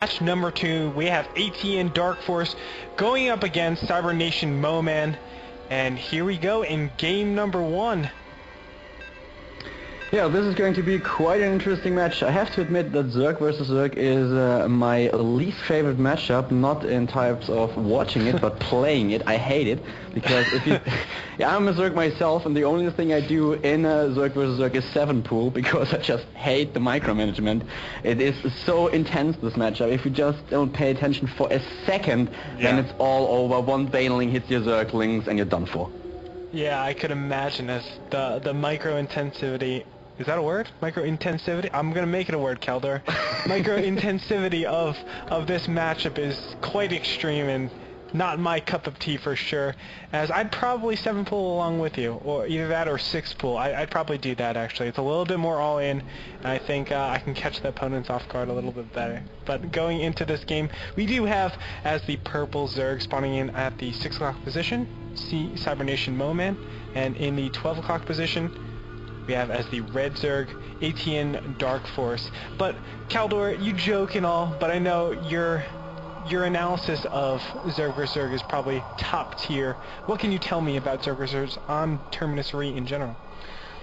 Match number 2, we have ATN Darkforce going up against Cybernation MoMaN, and here we go in game number 1. Yeah, this is going to be quite an interesting match. I have to admit that Zerg versus Zerg is my least favorite matchup, not in types of watching it, but playing it. I hate it, because if you... yeah, I'm a Zerg myself, and the only thing I do in Zerg versus Zerg is 7 pool, because I just hate the micromanagement. It is so intense, this matchup. If you just don't pay attention for a second, then it's all over. One Baneling hits your Zerglings, and you're done for. Yeah, I could imagine as the micro-intensivity... Is that a word? Micro-intensivity? I'm gonna make it a word, Keldor. Micro-intensivity of this matchup is quite extreme and not my cup of tea for sure. As I'd probably 7 pool along with you, or either that or 6 pool. I'd probably do that actually. It's a little bit more all in, and I think I can catch the opponents off guard a little bit better. But going into this game, we do have as the purple Zerg spawning in at the 6 o'clock position, Cybernation MoMaN, and in the 12 o'clock position, we have as the red Zerg, ATN Darkforce. But Keldor, you joke and all, but I know your analysis of Zerg vs Zerg is probably top tier. What can you tell me about Zerg vs Zerg on Terminus Re in general?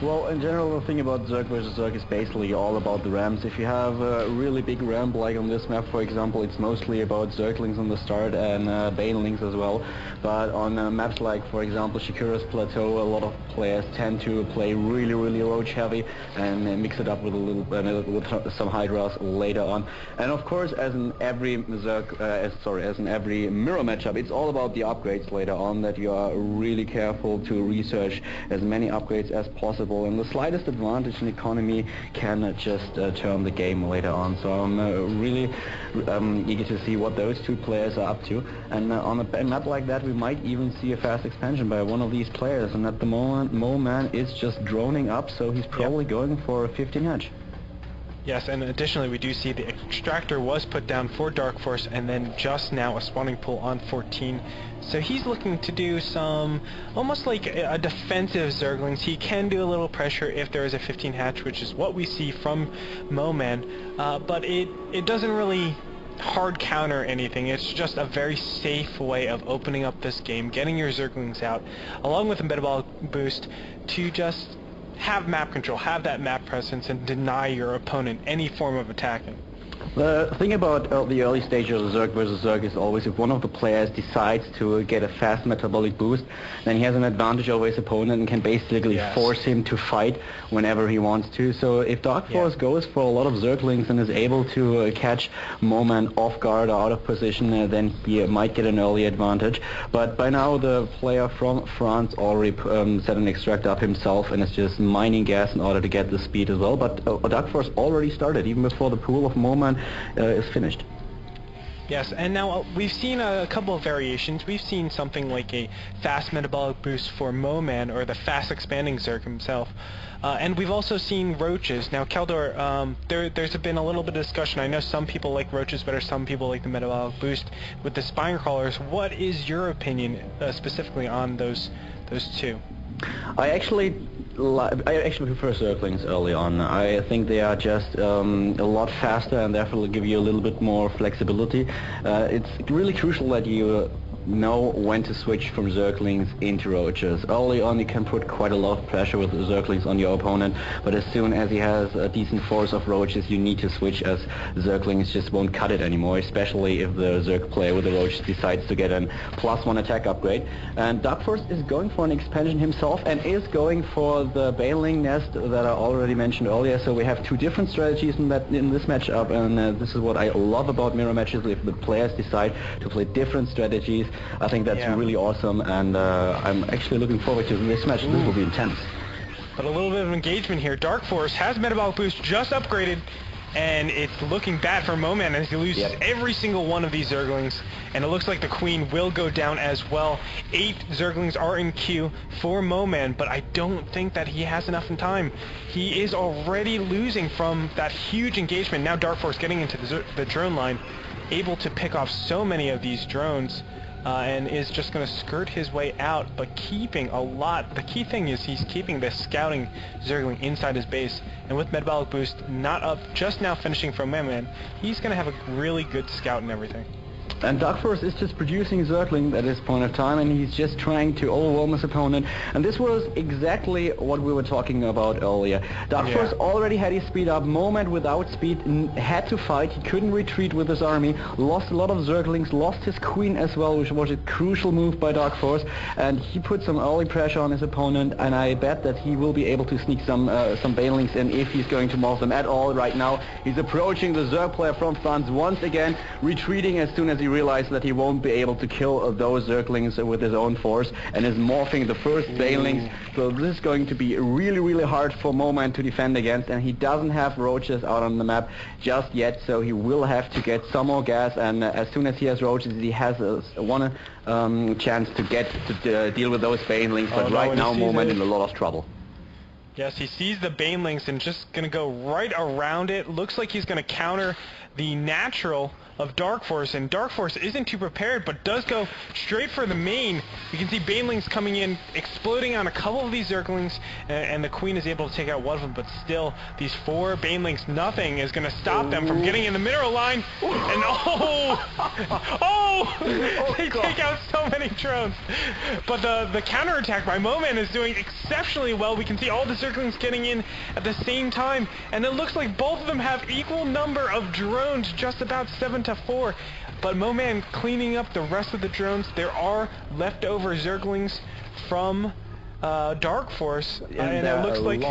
Well, in general, the thing about Zerg versus Zerg is basically all about the ramps. If you have a really big ramp, like on this map, for example, it's mostly about Zerglings on the start and Banelings as well. But on maps like, for example, Shakira's Plateau, a lot of players tend to play really roach heavy and mix it up with a little with some Hydras later on. And of course, as in every Zerg, as in every mirror matchup, it's all about the upgrades later on. That you are really careful to research as many upgrades as possible. And the slightest advantage in economy can just turn the game later on. So I'm really eager to see what those two players are up to. And on a map like that, we might even see a fast expansion by one of these players. And at the moment, MoMaN is just droning up, so he's probably going for a 15 edge. Yes, and additionally we do see the extractor was put down for Darkforce, and then just now a spawning pool on 14. So he's looking to do some, almost like a defensive Zerglings. He can do a little pressure if there is a 15 hatch, which is what we see from MoMaN, but it doesn't really hard counter anything. It's just a very safe way of opening up this game, getting your Zerglings out, along with a metabolic boost to just have map control, have that map presence, and deny your opponent any form of attacking. The thing about the early stage of Zerg versus Zerg is always if one of the players decides to get a fast metabolic boost, then he has an advantage over his opponent and can basically force him to fight whenever he wants to. So if Darkforce goes for a lot of Zerglings and is able to catch MoMaN off guard or out of position, then he might get an early advantage. But by now the player from France already set an extract up himself and is just mining gas in order to get the speed as well. But Darkforce already started even before the pool of MoMaN is finished. Yes, and now we've seen a couple of variations. We've seen something like a fast metabolic boost for MoMaN, or the fast expanding Zerg himself. And we've also seen roaches. Now, Keldor, there's been a little bit of discussion. I know some people like roaches better, some people like the metabolic boost. With the spine crawlers, what is your opinion specifically on those two? I actually prefer Zerglings early on. I think they are just a lot faster and therefore give you a little bit more flexibility. It's really crucial that you know when to switch from Zerglings into roaches. Early on you can put quite a lot of pressure with the Zerglings on your opponent, but as soon as he has a decent force of roaches you need to switch, as Zerglings just won't cut it anymore, especially if the Zerg player with the roach decides to get an +1 attack upgrade. And Darkforce is going for an expansion himself and is going for the Baneling nest that I already mentioned earlier. So we have two different strategies in this matchup, and this is what I love about mirror matches. If the players decide to play different strategies, I think that's really awesome, and I'm actually looking forward to this match. This will be intense. But a little bit of engagement here. Darkforce has metabolic boost just upgraded, and it's looking bad for MoMaN as he loses every single one of these Zerglings, and it looks like the Queen will go down as well. 8 Zerglings are in queue for MoMaN, but I don't think that he has enough in time. He is already losing from that huge engagement. Now Darkforce getting into the drone line, able to pick off so many of these drones. and is just going to skirt his way out, but keeping a lot. The key thing is he's keeping this scouting Zergling inside his base, and with Metabolic Boost not up, just now finishing from MoMaN, he's going to have a really good scout and everything. And Darkforce is just producing Zergling at this point of time, and he's just trying to overwhelm his opponent. And this was exactly what we were talking about earlier. Darkforce already had his speed up. MoMaN without speed had to fight. He couldn't retreat with his army. Lost a lot of Zerglings. Lost his queen as well, which was a crucial move by Darkforce. And he put some early pressure on his opponent. And I bet that he will be able to sneak some Banelings in if he's going to morph them at all right now. He's approaching the Zerg player from France once again, retreating as soon as he realizes that he won't be able to kill those Zerglings with his own force, and is morphing the first Banelings. So this is going to be really hard for MoMaN to defend against, and he doesn't have roaches out on the map just yet, so he will have to get some more gas, and as soon as he has roaches he has one chance to get to deal with those Banelings, but right now MoMaN in a lot of trouble. Yes, he sees the Banelings and just going to go right around it. Looks like he's going to counter the natural of Darkforce, and Darkforce isn't too prepared, but does go straight for the main. You can see Banelings coming in, exploding on a couple of these Zerglings, and the Queen is able to take out one of them, but still, these 4 Banelings, nothing is going to stop them from getting in the mineral line, and they take out so many drones. But the counterattack by MoMaN is doing exceptionally well. We can see all the Zerglings getting in at the same time, and it looks like both of them have equal number of drones, just about 7-4. But MoMaN cleaning up the rest of the drones. There are leftover Zerglings from Darkforce, and it looks like...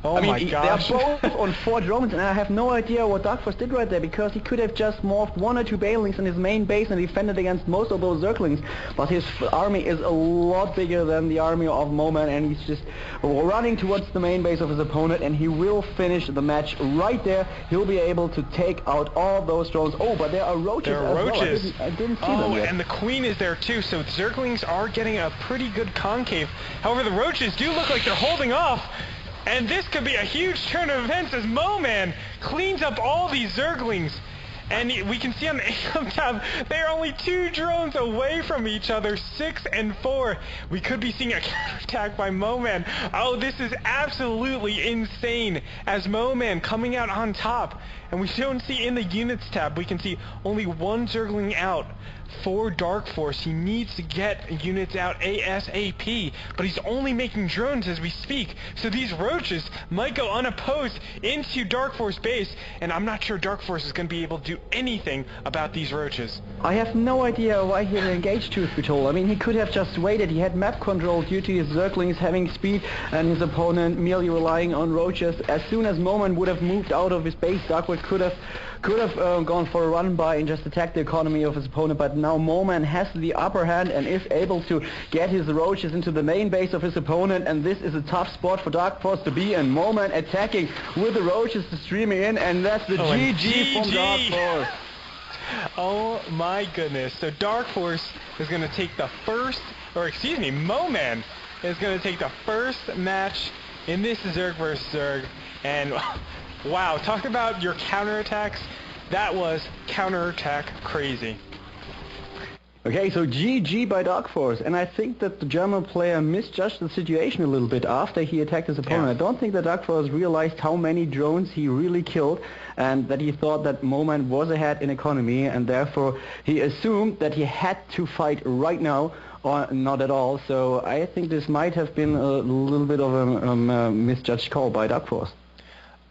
Oh my gosh. They are both on 4 drones, and I have no idea what Darkforce did right there, because he could have just morphed 1 or 2 Banelings in his main base and defended against most of those Zerglings, but his army is a lot bigger than the army of MoMaN, and he's just running towards the main base of his opponent, and he will finish the match right there. He'll be able to take out all those drones. Oh, but there are roaches as well. I didn't see them yet. And the Queen is there too, so Zerglings are getting a pretty good concave. However, the roaches do look like they're holding off. And this could be a huge turn of events as MoMaN cleans up all these Zerglings. And we can see on the income tab, they're only 2 drones away from each other, 6 and 4. We could be seeing a counterattack by MoMaN. Oh, this is absolutely insane, as MoMaN coming out on top. And we don't see in the units tab, we can see only 1 Zergling out for Darkforce. He needs to get units out ASAP, but he's only making drones as we speak. So these roaches might go unopposed into Darkforce base, and I'm not sure Darkforce is going to be able to do anything about these roaches. I have no idea why he engaged, truth be told. I mean, he could have just waited. He had map control due to his Zerglings having speed and his opponent merely relying on roaches. As soon as MoMaN would have moved out of his base, Darkforce could have gone for a run by and just attacked the economy of his opponent, but now MoMaN has the upper hand and is able to get his roaches into the main base of his opponent, and this is a tough spot for Darkforce to be in. MoMaN attacking with the roaches streaming in, and that's the GG from Darkforce. Oh my goodness. So Darkforce is going to take the first, or excuse me, MoMaN is going to take the first match in this Zerg vs. Zerg, and wow, talk about your counterattacks. That was counterattack crazy. Okay, so GG by Darkforce, and I think that the German player misjudged the situation a little bit after he attacked his opponent. Yeah. I don't think that Darkforce realized how many drones he really killed, and that he thought that MoMaN was ahead in economy, and therefore he assumed that he had to fight right now, or not at all. So I think this might have been a little bit of a misjudged call by Darkforce.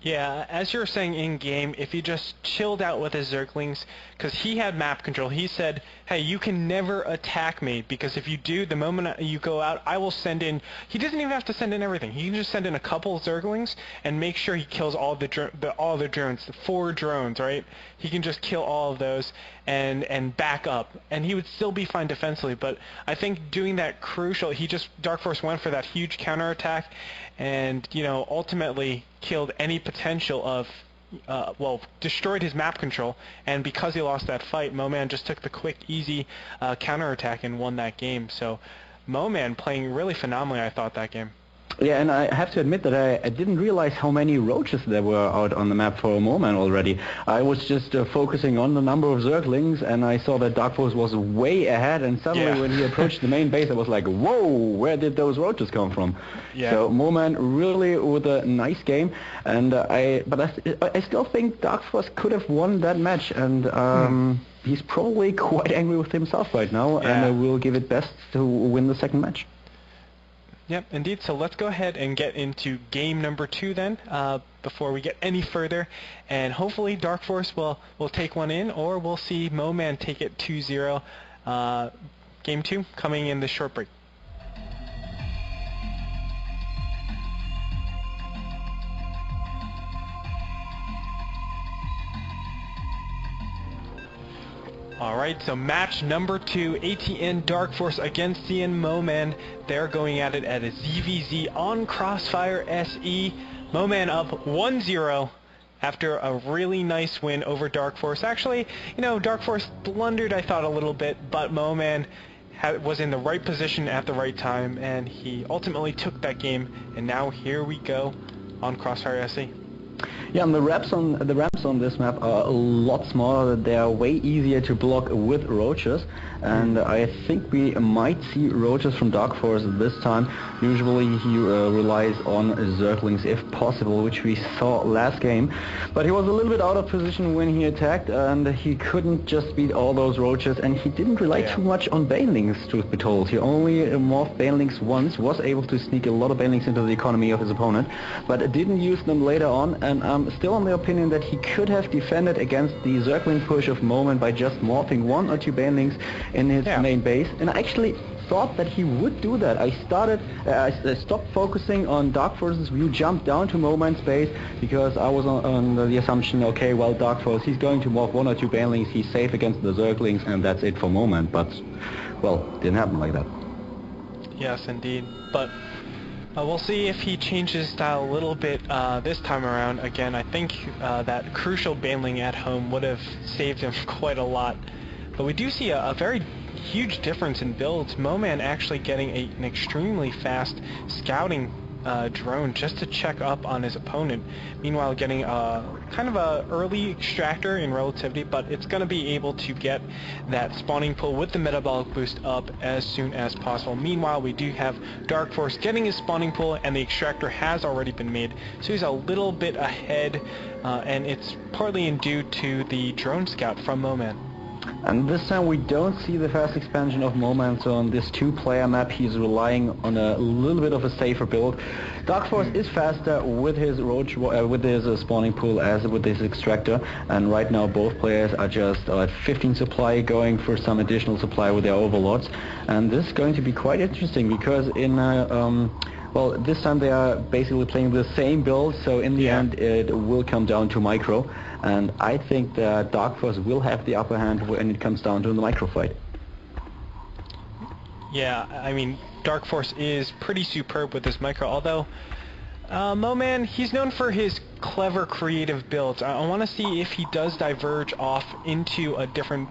Yeah, as you were saying in-game, if he just chilled out with his Zerglings, because he had map control, he said, hey, you can never attack me, because if you do, the moment you go out, I will send in... He doesn't even have to send in everything. He can just send in a couple Zerglings and make sure he kills all the drones, the 4 drones, right? He can just kill all of those and back up, and he would still be fine defensively, but I think doing that crucial, Darkforce went for that huge counterattack, and, you know, ultimately killed any potential of, destroyed his map control, and because he lost that fight, MoMaN just took the quick, easy counterattack and won that game. So MoMaN playing really phenomenally, I thought, that game. Yeah, and I have to admit that I didn't realize how many roaches there were out on the map for MoMaN already. I was just focusing on the number of Zerglings, and I saw that Darkforce was way ahead, and suddenly when he approached the main base, I was like, whoa, where did those roaches come from? Yeah. So MoMaN really with a nice game, and I still think Darkforce could have won that match, and he's probably quite angry with himself right now, and will give it best to win the second match. Yep, indeed. So let's go ahead and get into game number 2 then, before we get any further. And hopefully Darkforce will take one in, or we'll see MoMaN take it 2-0. Game 2 coming in the short break. Alright, so match number 2, ATN Darkforce against CN MoMaN. They're going at it at a ZVZ on Crossfire SE. MoMaN up 1-0 after a really nice win over Darkforce. Actually, you know, Darkforce blundered, I thought, a little bit, but MoMaN was in the right position at the right time, and he ultimately took that game, and now here we go on Crossfire SE. Yeah, and the ramps on this map are a lot smaller. They are way easier to block with roaches, and I think we might see roaches from Darkforce this time. Usually he relies on Zerglings if possible, which we saw last game, but he was a little bit out of position when he attacked, and he couldn't just beat all those roaches, and he didn't rely too much on Banelings, truth be told. He only morphed Banelings once, was able to sneak a lot of Banelings into the economy of his opponent, but didn't use them later on, and I'm still on the opinion that he could have defended against the Zergling push of MoMaN by just morphing 1 or 2 Banelings in his main base, and I actually thought that he would do that. I stopped focusing on Darkforce's view, jumped down to MoMaN's base, because I was on the assumption, okay, well, Darkforce, he's going to morph 1 or 2 Banelings, he's safe against the Zerglings, and that's it for MoMaN, but, well, didn't happen like that. Yes, indeed, but we'll see if he changes style a little bit this time around. Again, I think that crucial Baneling at home would have saved him quite a lot. But we do see a very huge difference in builds. MoMaN actually getting an extremely fast scouting drone just to check up on his opponent. Meanwhile, getting kind of a early extractor in relativity, but it's going to be able to get that spawning pool with the metabolic boost up as soon as possible. Meanwhile, we do have Darkforce getting his spawning pool, and the extractor has already been made, so he's a little bit ahead, and it's partly due to the drone scout from MoMaN. And this time we don't see the fast expansion of MoMaN, so on this 2-player map he's relying on a little bit of a safer build. Darkforce is faster with his spawning pool as with his extractor, and right now both players are just at 15 supply, going for some additional supply with their overlords. And this is going to be quite interesting, because in well, this time they are basically playing the same build, so in the end it will come down to micro, and I think that Darkforce will have the upper hand when it comes down to the micro fight. Yeah, I mean, Darkforce is pretty superb with this micro, although MoMaN, he's known for his clever, creative builds. I want to see if he does diverge off into a different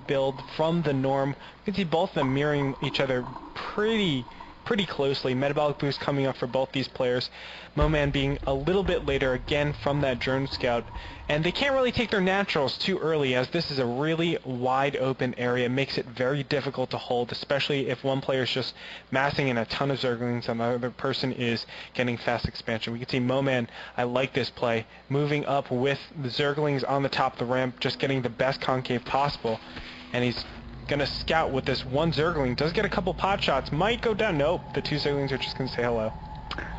build from the norm. You can see both of them mirroring each other pretty closely. Metabolic boost coming up for both these players. MoMaN being a little bit later again from that drone scout, and they can't really take their naturals too early, as this is a really wide open area. It makes it very difficult to hold, especially if one player is just massing in a ton of Zerglings and the other person is getting fast expansion. We can see MoMaN, I like this play, moving up with the Zerglings on the top of the ramp, just getting the best concave possible, and he's gonna scout with this one Zergling. Does get a couple pot shots, might go down. Nope, the 2 Zerglings are just gonna say hello.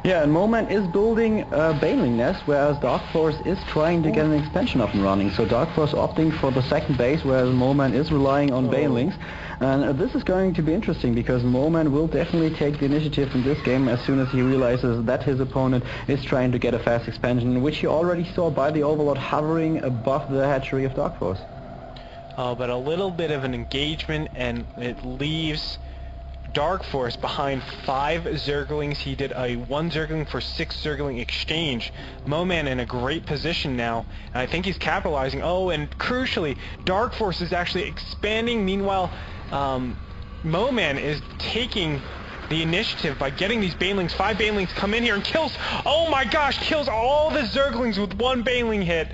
Yeah, and MoMaN is building a Baneling nest, whereas Darkforce is trying to get an expansion up and running. So Darkforce opting for the second base, whereas MoMaN is relying on Banelings. And this is going to be interesting, because MoMaN will definitely take the initiative in this game as soon as he realizes that his opponent is trying to get a fast expansion, which he already saw by the Overlord hovering above the hatchery of Darkforce. Oh, but a little bit of an engagement, and it leaves Darkforce behind 5 Zerglings. He did a 1 Zergling for 6 Zergling exchange. MoMaN in a great position now, and I think he's capitalizing. Oh, and crucially, Darkforce is actually expanding. Meanwhile, MoMaN is taking the initiative by getting these banelings. 5 banelings come in here and kills, oh my gosh, kills all the zerglings with 1 baneling hit.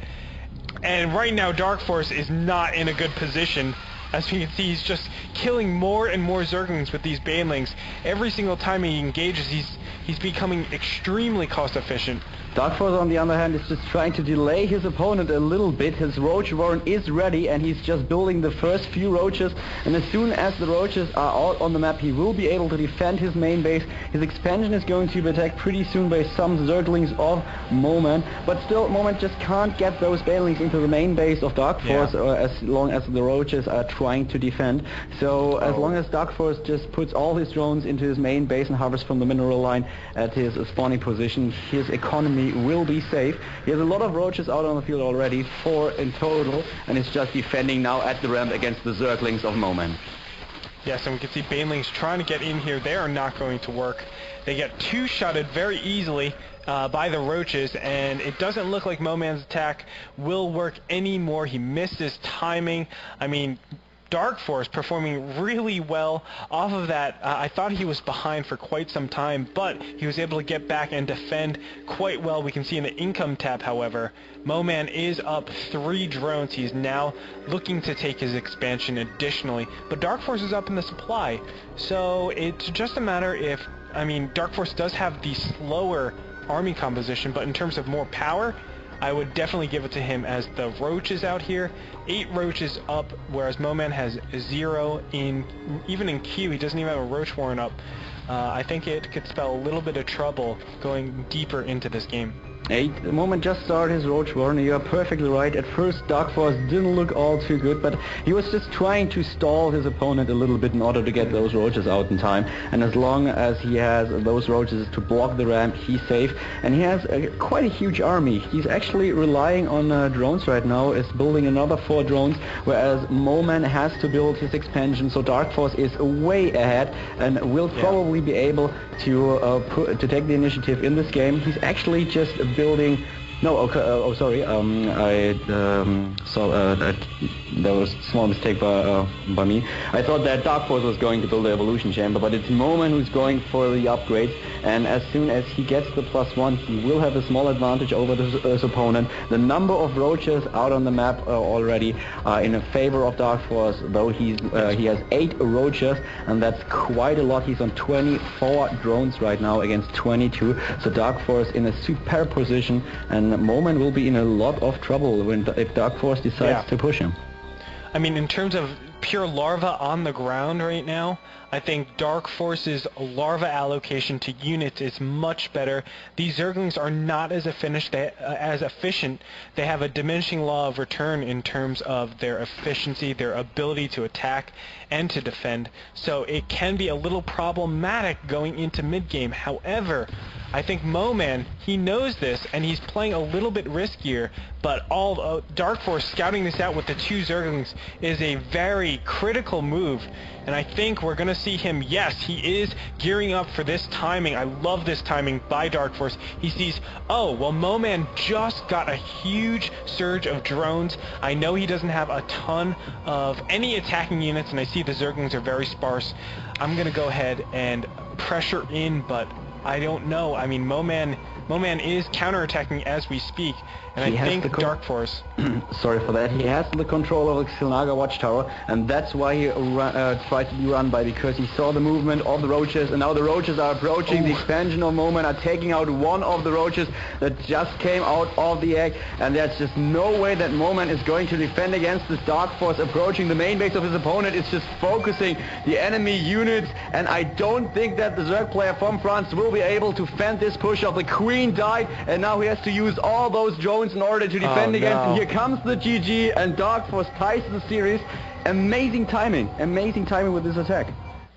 And right now Darkforce is not in a good position. As you can see, he's just killing more and more zerglings with these banelings. Every single time he engages, he's becoming extremely cost efficient. Darkforce, on the other hand, is just trying to delay his opponent a little bit. His Roach Warren is ready, and he's just building the first few roaches. And as soon as the roaches are out on the map, he will be able to defend his main base. His expansion is going to be attacked pretty soon by some Zerglings of MoMaN. But still, MoMaN just can't get those banelings into the main base of Darkforce as long as the roaches are trying to defend. So as long as Darkforce just puts all his drones into his main base and harvests from the mineral line at his spawning position, his economy will be safe. He has a lot of roaches out on the field already, 4 in total, and is just defending now at the ramp against the Zerglings of MoMaN. Yes, and we can see banelings trying to get in here. They are not going to work. They get 2-shotted very easily by the roaches, and it doesn't look like MoMaN's attack will work anymore. He missed his timing. I mean, Darkforce performing really well off of that. I thought he was behind for quite some time, but he was able to get back and defend quite well. We can see in the income tab, however, MoMaN is up 3 drones. He's now looking to take his expansion additionally, but Darkforce is up in the supply. So it's just a matter if, I mean, Darkforce does have the slower army composition, but in terms of more power, I would definitely give it to him, as the roaches out here, 8 roaches up, whereas MoMaN has 0 even in Q. He doesn't even have a roach warren up. I think it could spell a little bit of trouble going deeper into this game. The MoMaN just started his Roach Warren. You are perfectly right. At first, Darkforce didn't look all too good, but he was just trying to stall his opponent a little bit in order to get those roaches out in time. And as long as he has those roaches to block the ramp, he's safe. And he has quite a huge army. He's actually relying on drones right now, is building another 4 drones, whereas MoMaN has to build his expansion. So Darkforce is way ahead and will probably be able to take the initiative in this game. He's actually just building. No, okay, sorry. I saw that there was a small mistake by me. I thought that Darkforce was going to build the evolution chamber, but it's MoMaN who's going for the upgrades. And as soon as he gets the +1, he will have a small advantage over his opponent. The number of roaches out on the map already in favor of Darkforce, though he has 8 roaches, and that's quite a lot. He's on 24 drones right now against 22. So Darkforce in a superb position, and MoMaN will be in a lot of trouble if Darkforce decides to push him. I mean, in terms of pure larva on the ground right now, I think Darkforce's larva allocation to units is much better. These Zerglings are not as efficient. They have a diminishing law of return in terms of their efficiency, their ability to attack and to defend. So it can be a little problematic going into mid-game. However, I think MoMaN, he knows this, and he's playing a little bit riskier, but Darkforce scouting this out with the 2 Zerglings is a very critical move, and I think we're going to see him, yes, he is gearing up for this timing. I love this timing by Darkforce. He sees, oh, well, MoMaN just got a huge surge of drones. I know he doesn't have a ton of any attacking units, and I see the Zerglings are very sparse. I'm going to go ahead and pressure in, but I don't know. I mean, MoMaN is counterattacking as we speak, and I think Darkforce... Sorry for that. He has the control of the Xilnaga Watchtower, and that's why he tried to be run by, because he saw the movement of the roaches, and now the roaches are approaching. The expansion of MoMaN are taking out one of the roaches that just came out of the egg, and there's just no way that MoMaN is going to defend against this Darkforce approaching the main base of his opponent. It's just focusing the enemy units, and I don't think that the Zerg player from France will be able to fend this push of the Queen died, and now he has to use all those drones in order to defend against. And here comes the GG, and Darkforce ties the series. Amazing timing with this attack.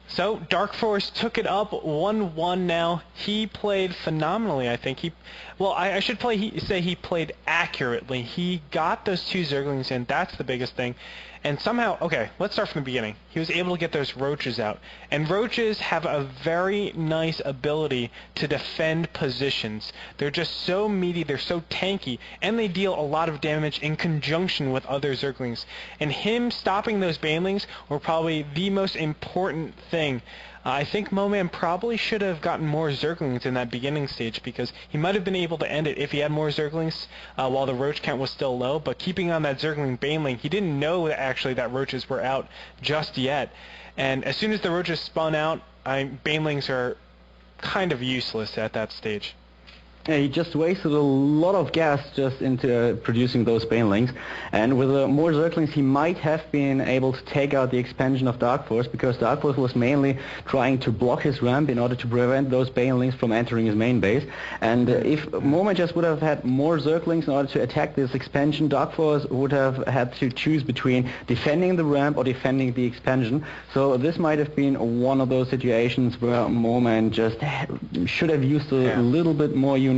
So Darkforce took it up 1-1 now. He played phenomenally, I think. I should say he played accurately. He got those 2 Zerglings in, that's the biggest thing. And somehow, okay, let's start from the beginning. He was able to get those roaches out. And roaches have a very nice ability to defend positions. They're just so meaty, they're so tanky, and they deal a lot of damage in conjunction with other Zerglings. And him stopping those banelings were probably the most important thing. I think MoMaN probably should have gotten more Zerglings in that beginning stage, because he might have been able to end it if he had more Zerglings while the Roach count was still low, but keeping on that Zergling Baneling, he didn't know that actually that Roaches were out just yet. And as soon as the Roaches spun out, Banelings are kind of useless at that stage. Yeah, he just wasted a lot of gas just into producing those Banelings, and with more Zerglings he might have been able to take out the expansion of Darkforce, because Darkforce was mainly trying to block his ramp in order to prevent those Banelings from entering his main base. And if MoMaN just would have had more Zerglings in order to attack this expansion, Darkforce would have had to choose between defending the ramp or defending the expansion. So this might have been one of those situations where MoMaN just should have used a little bit more units.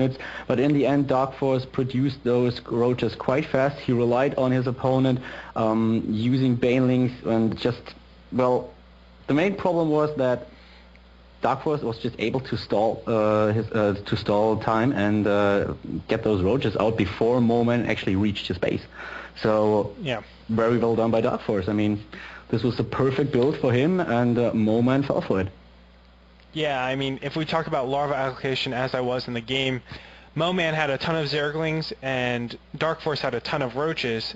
But in the end, Darkforce produced those Roaches quite fast. He relied on his opponent using Banelings, and just, well, the main problem was that Darkforce was just able to stall time and get those Roaches out before MoMaN actually reached his base. So yeah, very well done by Darkforce. I mean, this was the perfect build for him, and MoMaN fell for it. Yeah, I mean, if we talk about larva allocation as I was in the game, MoMaN had a ton of Zerglings and Darkforce had a ton of Roaches,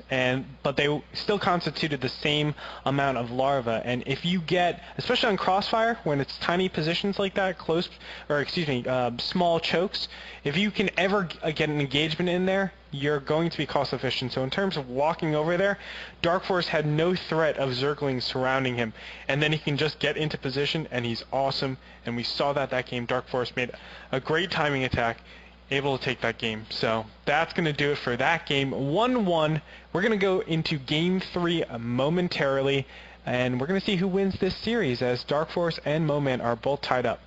but they still constituted the same amount of larvae. And if you get, especially on Crossfire, when it's tiny positions like that, small chokes, if you can ever get an engagement in there, you're going to be cost efficient. So in terms of walking over there, Darkforce had no threat of Zerglings surrounding him, and then he can just get into position and he's awesome. And we saw that game. Darkforce made a great timing attack, able to take that game. So that's going to do it for that game. 1-1. We're going to go into Game 3 momentarily, and we're going to see who wins this series, as Darkforce and MoMaN are both tied up.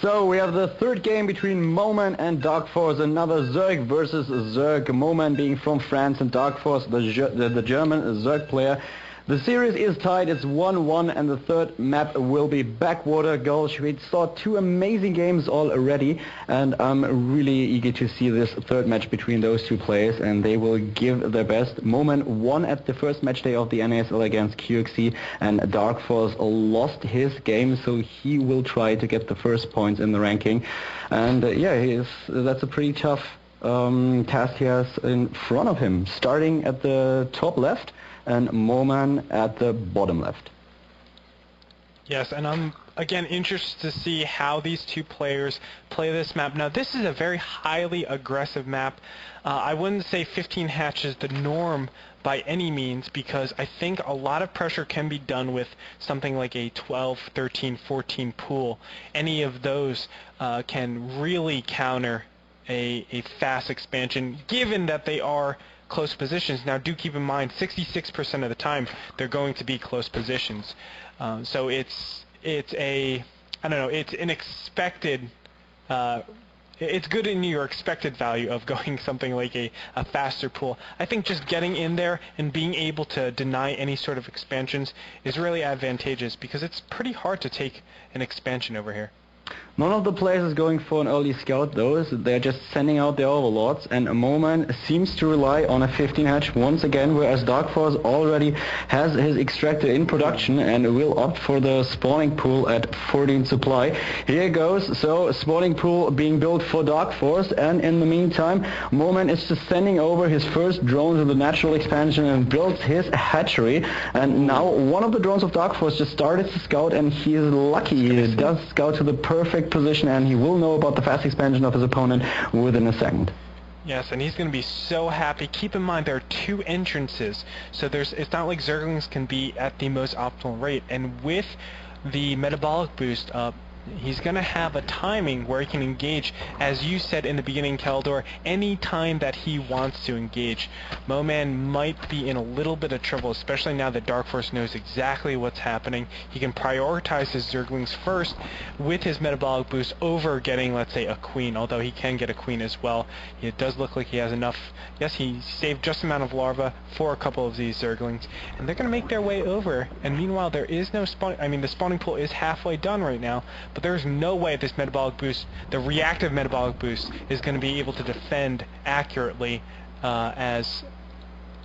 So we have the third game between MoMaN and Darkforce, another Zerg versus Zerg, MoMaN being from France and Darkforce, the German Zerg player. The series is tied, it's 1-1, and the third map will be Backwater Gulch. We saw two amazing games already, and I'm really eager to see this third match between those two players, and they will give their best. MoMaN won at the first match day of the NASL against QXC, and Darkforce lost his game, so he will try to get the first points in the ranking. And that's a pretty tough task he has in front of him, starting at the top left, and MoMaN at the bottom left. Yes, and I'm again interested to see how these two players play this map. Now, this is a very highly aggressive map. I wouldn't say 15 hatch is the norm by any means, because I think a lot of pressure can be done with something like a 12, 13, 14 pool. Any of those can really counter a fast expansion, given that they are close positions. Now, do keep in mind, 66% of the time they're going to be close positions. So it's an expected. It's good in your expected value of going something like a faster pool. I think just getting in there and being able to deny any sort of expansions is really advantageous, because it's pretty hard to take an expansion over here. None of the players is going for an early scout though, so they're just sending out their overlords, and MoMaN seems to rely on a 15 hatch once again, whereas Darkforce already has his extractor in production and will opt for the spawning pool at 14 supply. Here it goes, so spawning pool being built for Darkforce, and in the meantime MoMaN is just sending over his first drone to the natural expansion and builds his hatchery, and now one of the drones of Darkforce just started to scout, and he is lucky. He does scout to the perfect position, and he will know about the fast expansion of his opponent within a second. Yes, and he's going to be so happy. Keep in mind there are two entrances, so it's not like Zerglings can be at the most optimal rate, and with the metabolic boost, He's going to have a timing where he can engage, as you said in the beginning, Keldor, any time that he wants to engage. MoMaN might be in a little bit of trouble, especially now that Darkforce knows exactly what's happening. He can prioritize his Zerglings first with his metabolic boost over getting, let's say, a queen, although he can get a queen as well. It does look like he has enough. Yes, he saved just amount of larva for a couple of these Zerglings, and they're going to make their way over. And meanwhile, there is no spawn. I mean, the spawning pool is halfway done right now, but there's no way this metabolic boost, the reactive metabolic boost, is going to be able to defend accurately as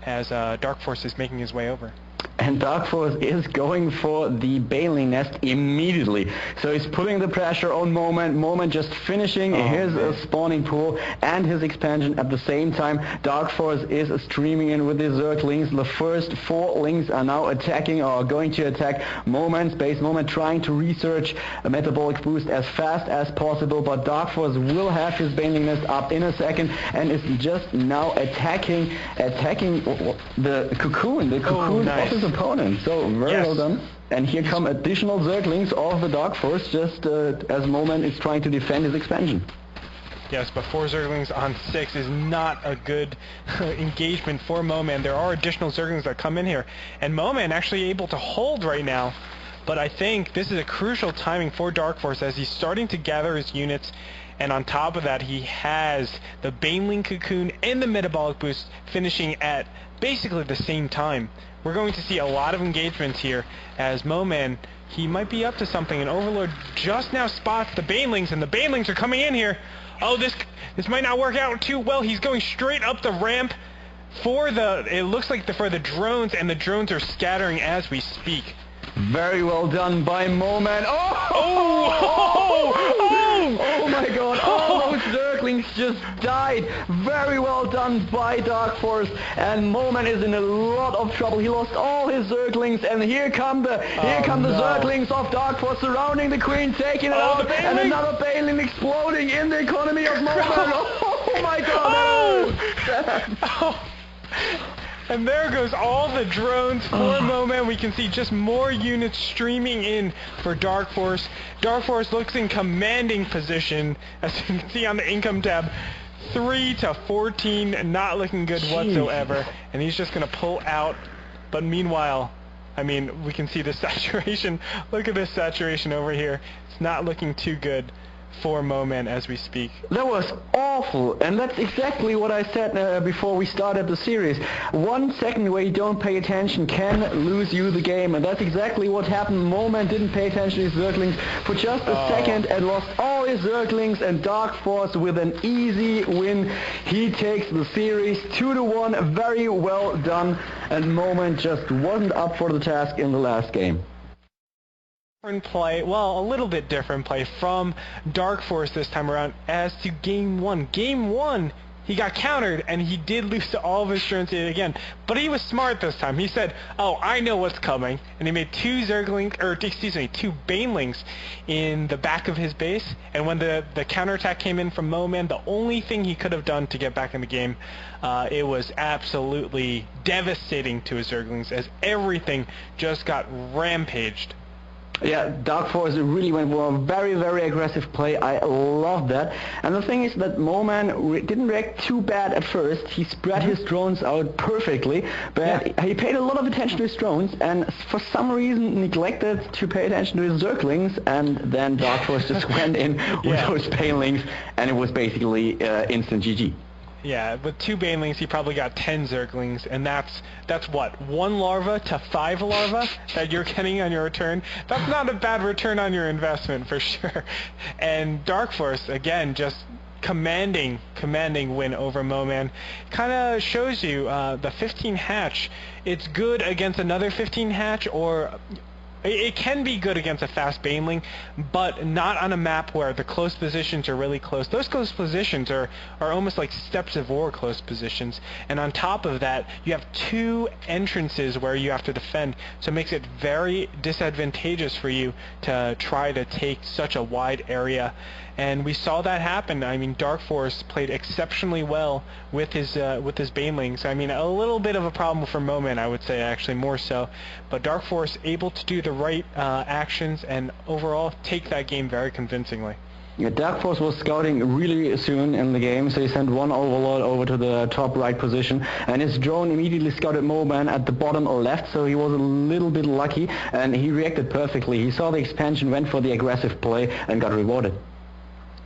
Darkforce is making his way over. And Darkforce is going for the baneling nest immediately. So he's putting the pressure on MoMaN. MoMaN just finishing his spawning pool and his expansion at the same time. Darkforce is streaming in with his Zerglings. The first 4 lings are now attacking or going to attack MoMaN's base. MoMaN trying to research a metabolic boost as fast as possible, but Darkforce will have his baneling nest up in a second and is just now attacking the cocoon. The cocoon of his opponent. So very well done. And here come additional Zerglings of the Darkforce, just as MoMaN is trying to defend his expansion. Yes, but 4 Zerglings on 6 is not a good engagement for MoMaN. There are additional Zerglings that come in here, and MoMaN actually able to hold right now. But I think this is a crucial timing for Darkforce as he's starting to gather his units, and on top of that he has the Baneling Cocoon and the Metabolic Boost finishing at basically the same time. We're going to see a lot of engagements here as MoMaN, he might be up to something, and Overlord just now spots the Banelings, and the Banelings are coming in here. Oh, this might not work out too well. He's going straight up the ramp for it looks like for the drones, and the drones are scattering as we speak. Very well done by MoMaN. Oh my god, all those Zerglings just died. Very well done by Darkforce, and MoMaN is in a lot of trouble. He lost all his Zerglings, and here come the Zerglings of Darkforce surrounding the queen, taking it out, and another Baneling exploding in the economy of MoMaN. Oh my god. And there goes all the drones for MoMaN. We can see just more units streaming in for Darkforce. Darkforce looks in commanding position, as you can see on the income tab. 3 to 14, not looking good whatsoever. And he's just going to pull out. But meanwhile, I mean, we can see the saturation. Look at this saturation over here. It's not looking too good for MoMaN as we speak. That was awful, and that's exactly what I said before we started the series. 1 second where you don't pay attention can lose you the game, and that's exactly what happened. MoMaN didn't pay attention to his Zerglings for just a second and lost all his Zerglings, and Darkforce with an easy win. He takes the series 2-1, very well done, and MoMaN just wasn't up for the task in the last game. Play, well, a little bit different play from Darkforce this time around as to Game 1. Game 1, he got countered, and he did lose to all of his turns again. But he was smart this time. He said, oh, I know what's coming. And he made 2 Zerglings, or excuse me, 2 Banelings in the back of his base. And when the counterattack came in from MoMaN, the only thing he could have done to get back in the game, it was absolutely devastating to his Zerglings as everything just got rampaged. Yeah, Darkforce really went for a very, very aggressive play. I love that. And the thing is that MoMaN didn't react too bad at first. He spread his drones out perfectly, but he paid a lot of attention to his drones, and for some reason neglected to pay attention to his Zerglings, and then Darkforce just went in with those Banelings, and it was basically instant GG. Yeah, with 2 Banelings, he probably got 10 Zerglings, and that's what, 1 larva to 5 larva that you're getting on your return? That's not a bad return on your investment, for sure. And Darkforce, again, just commanding win over MoMaN. Kind of shows you the 15 hatch. It's good against another 15 hatch, or it can be good against a fast Baneling, but not on a map where the close positions are really close. Those close positions are almost like steps of war close positions, and on top of that, you have 2 entrances where you have to defend, so it makes it very disadvantageous for you to try to take such a wide area. And we saw that happen. I mean, Darkforce played exceptionally well with his Banelings. I mean, a little bit of a problem for MoMaN, I would say, actually, more so. But Darkforce able to do the right actions, and overall take that game very convincingly. Yeah, Darkforce was scouting really soon in the game, so he sent one overlord over to the top right position, and his drone immediately scouted MoMaN at the bottom left, so he was a little bit lucky, and he reacted perfectly. He saw the expansion, went for the aggressive play, and got rewarded.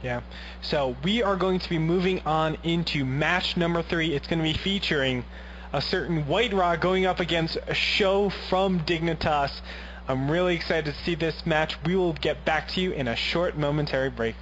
Yeah, so we are going to be moving on into match number 3. It's going to be featuring a certain White Raw going up against a show from Dignitas. I'm really excited to see this match. We will get back to you in a short momentary break.